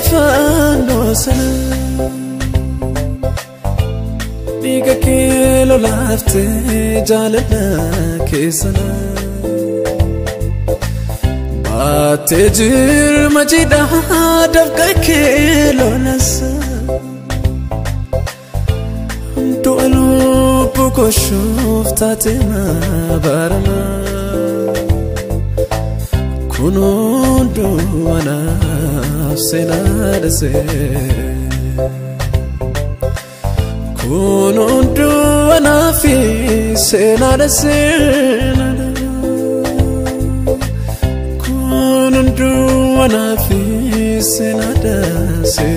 fanno sana diga ke lo lafte jalna ke sana baate jir majida dafka ke lo nasa to alu buko shuftate ma barama kunundo ana senadase kunundo ana fi senadase kunundo ana fi senadase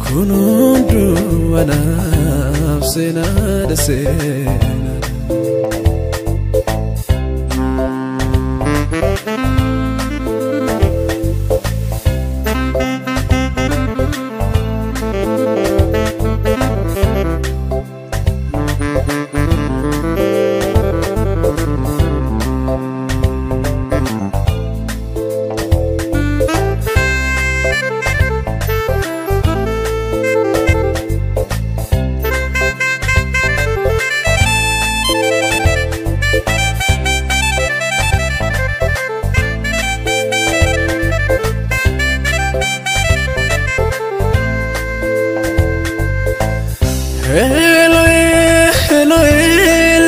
kunundo ana senadase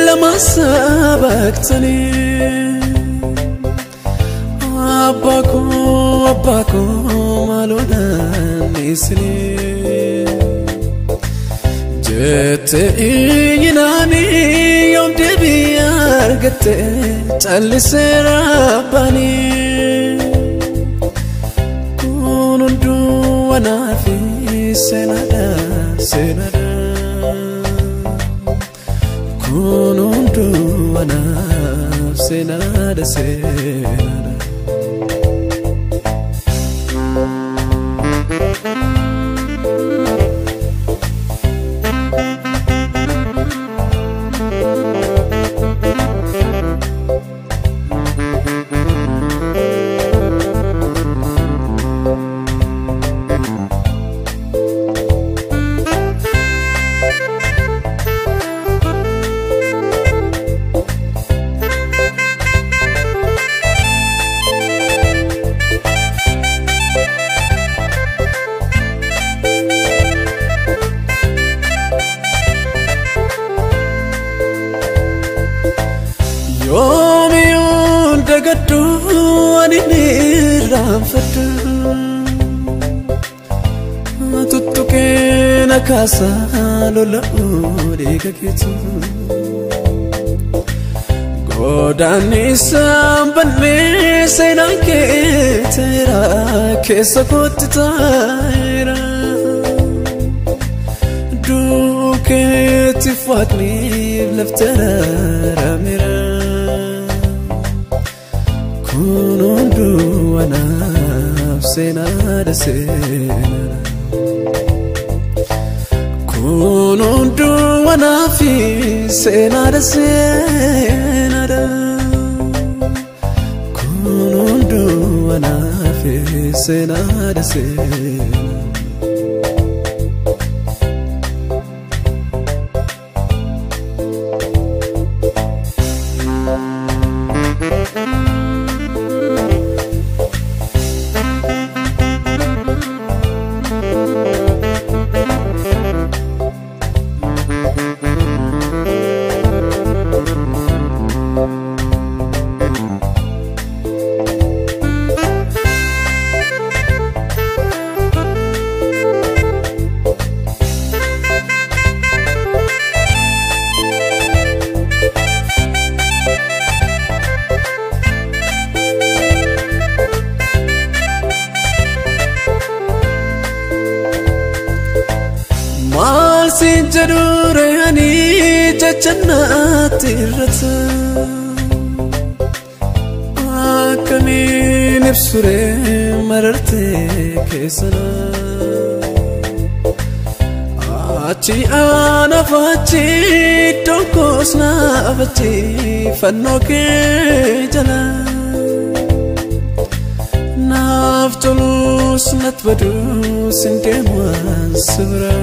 لما سبقتني أباكو مالونا نسني جت إناني يوم تبي أرقت تعلي سرابني كونو وانا في سندا kunundo ana senadase يومي دقدو أني نرافد تتوكين كاسا لولا أوريك كيتو غوداني سامبني سينا كيتيرا كيسا كوت تايرا دوكيتي فاتني بلفتنا راميرا kunundo ana senadase kunundo ana fi senadase kunundo ana fi senadase جروري أني جنات الرتا أكني نفسري مررتي كيسنا أتي أنا فاتي توكوسنا أفتي فنوكي جلا naftolus natbadus indemas bra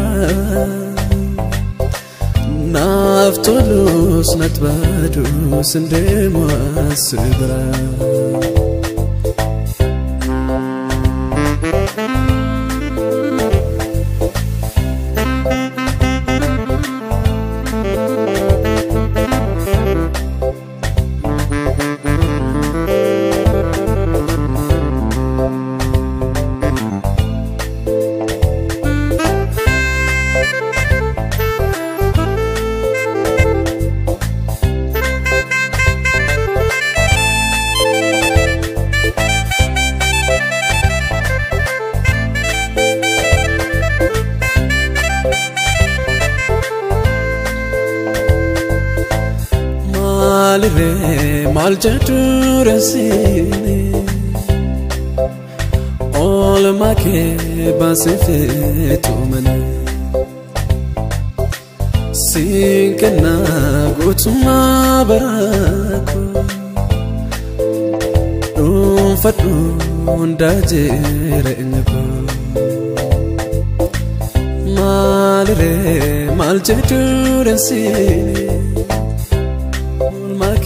naftolus natbadus indemas bra Maljatu rasini all ma ke basfe tumane sinkana gutuma barako fatu ndajere nyako maljatu rasini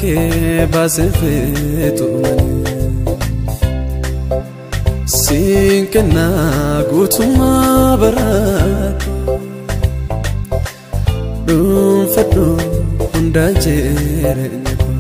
ke basfe tumane sinkana gutuma barako fatu ndajere nyako